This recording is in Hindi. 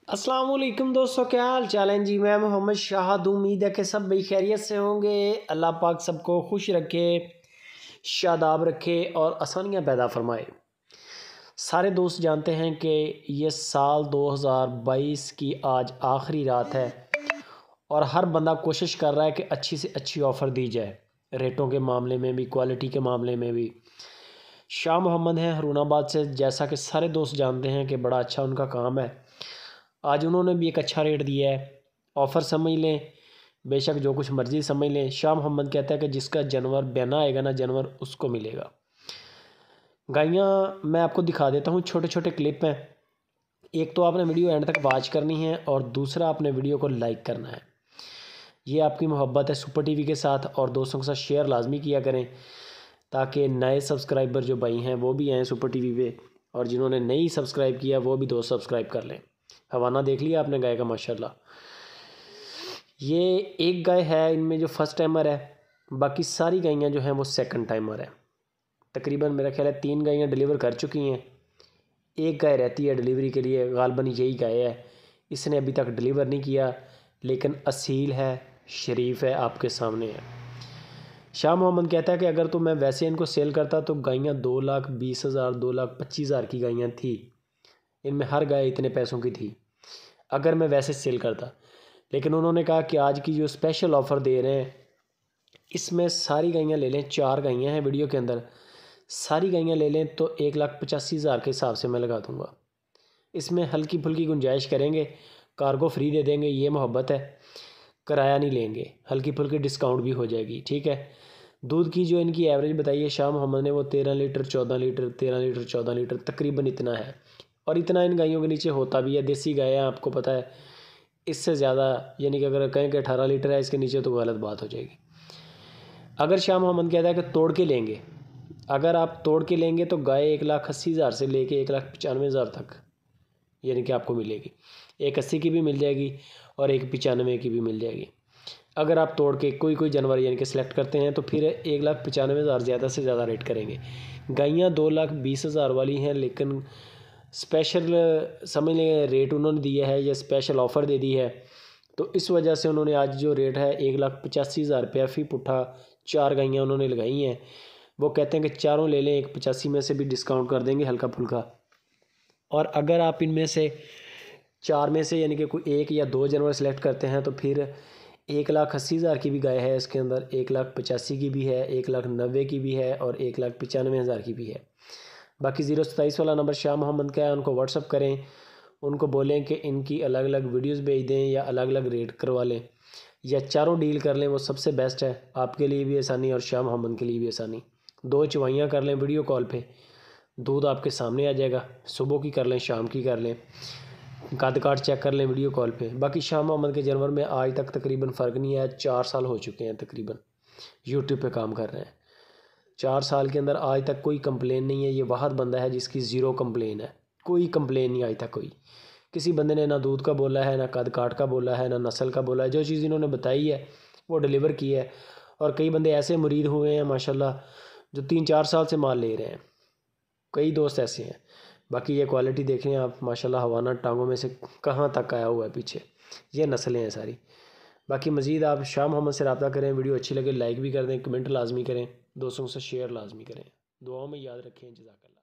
अस्सलाम वालेकुम दोस्तों, क्या हाल चाल है जी। मैं मोहम्मद शाहद, उम्मीद है कि सब भाई खैरियत से होंगे। अल्लाह पाक सबको खुश रखे, शादाब रखे और आसानियाँ पैदा फरमाए। सारे दोस्त जानते हैं कि ये साल 2022 की आज आखिरी रात है और हर बंदा कोशिश कर रहा है कि अच्छी से अच्छी ऑफ़र दी जाए, रेटों के मामले में भी, क्वालिटी के मामले में भी। शाह मोहम्मद हैं हरूनाबाद से, जैसा कि सारे दोस्त जानते हैं कि बड़ा अच्छा उनका काम है। आज उन्होंने भी एक अच्छा रेट दिया है। ऑफ़र समझ लें, बेशक जो कुछ मर्ज़ी समझ लें। शाह मोहम्मद कहता है कि जिसका जानवर बयाना आएगा ना, जानवर उसको मिलेगा। गाइयाँ मैं आपको दिखा देता हूँ, छोटे छोटे क्लिप हैं। एक तो आपने वीडियो एंड तक वॉच करनी है और दूसरा आपने वीडियो को लाइक करना है। ये आपकी मोहब्बत है सुपर टीवी के साथ, और दोस्तों के साथ शेयर लाजमी किया करें ताकि नए सब्सक्राइबर जो भाई हैं वो भी आएँ सुपर टीवी पे, और जिन्होंने नहीं सब्सक्राइब किया वो भी दोस्त सब्सक्राइब कर लें। हवाना देख लिया आपने गाय का, माशाल्लाह। ये एक गाय है इनमें जो फर्स्ट टाइमर है, बाकी सारी गायें जो हैं वो सेकंड टाइमर है। तकरीबन मेरा ख्याल है 3 गायें डिलीवर कर चुकी हैं, एक गाय रहती है डिलीवरी के लिए। गालबन यही गाय है, इसने अभी तक डिलीवर नहीं किया, लेकिन असील है, शरीफ है, आपके सामने है। शाह मोहम्मद कहता है कि अगर तो मैं वैसे इनको सेल करता तो गायें 2,20,000 2,25,000 की गायें थी, इनमें हर गाय इतने पैसों की थी अगर मैं वैसे सेल करता। लेकिन उन्होंने कहा कि आज की जो स्पेशल ऑफ़र दे रहे हैं, इसमें सारी गायें ले लें, 4 गायें हैं वीडियो के अंदर, सारी गायें ले लें तो 1,85,000 के हिसाब से मैं लगा दूँगा। इसमें हल्की फुल्की गुंजाइश करेंगे, कार्गो फ्री दे देंगे, ये मोहब्बत है। किराया नहीं लेंगे, हल्की फुल्की डिस्काउंट भी हो जाएगी, ठीक है। दूध की जो इनकी एवरेज बताई है शाह मोहम्मद ने, वो 13 लीटर 14 लीटर 13 लीटर 14 लीटर तकरीबन इतना है। और इतना इन गायों के नीचे होता भी है, देसी गाय है, आपको पता है। इससे ज़्यादा यानी कि अगर कहें कि 18 लीटर है इसके नीचे, तो गलत बात हो जाएगी। अगर शाह मोहम्मद कहता है कि तोड़ के लेंगे, अगर आप तोड़ के लेंगे तो गाय 1,80,000 से लेके 1,95,000 तक यानी कि आपको मिलेगी। 1,80 की भी मिल जाएगी और 1,95 की भी मिल जाएगी। अगर आप तोड़ के कोई कोई जानवर यानी कि सिलेक्ट करते हैं तो फिर 1,95,000 ज़्यादा से ज़्यादा रेट करेंगे। गायें 2,20,000 वाली हैं, लेकिन स्पेशल समझ लें रेट उन्होंने दिया है, या स्पेशल ऑफ़र दे दी है, तो इस वजह से उन्होंने आज जो रेट है 1,85,000 रुपया फ़ी पुट्ठा 4 गायें उन्होंने लगाई हैं। वो कहते हैं कि चारों ले लें, 1,85 में से भी डिस्काउंट कर देंगे हल्का फुल्का। और अगर आप इनमें से 4 में से यानी कि कोई 1 या 2 जानवर सेलेक्ट करते हैं तो फिर 1,80,000 की भी गाय है इसके अंदर, 1,85,000 की भी है, 1,90,000 की भी है और 1,95,000 की भी है। बाकी 027 वाला नंबर शाह मोहम्मद का है, उनको व्हाट्सअप करें, उनको बोलें कि इनकी अलग अलग वीडियोस भेज दें या अलग अलग रेट करवा लें, या चारों डील कर लें, वो सबसे बेस्ट है। आपके लिए भी आसानी और शाह मोहम्मद के लिए भी आसानी। 2 चवाइयाँ कर लें वीडियो कॉल पे, दूध आपके सामने आ जाएगा। सुबह की कर लें, शाम की कर लें, कद काट चेक कर लें वीडियो कॉल पे। बाकी शाह मोहम्मद के जानवर में आज तक तकरीबन फ़र्क नहीं है। 4 साल हो चुके हैं तकरीबन यूट्यूब पे काम कर रहे हैं। 4 साल के अंदर आज तक कोई कंप्लेन नहीं है। ये वाहद बंदा है जिसकी ज़ीरो कंप्लेन है, कोई कंप्लेन नहीं आज तक कोई। किसी बंदे ने ना दूध का बोला है, ना कद काट का बोला है, ना नस्ल का बोला है। जो चीज़ इन्होंने बताई है वो डिलीवर की है। और कई बंदे ऐसे मुरीद हुए हैं माशाल्लाह, जो 3-4 साल से माल ले रहे हैं। कई दोस्त ऐसे हैं। बाकी ये क्वालिटी देखें आप, माशाल्लाह हवाना टांगों में से कहाँ तक आया हुआ है पीछे, ये नस्लें हैं सारी। बाकी मज़ीद आप शाह मोहम्मद से रब्ता करें, वीडियो अच्छी लगे लाइक भी कर दें, कमेंट लाजमी करें, दोस्तों से शेयर लाजमी करें। दुआओं में याद रखें। जज़ाकल्लाह।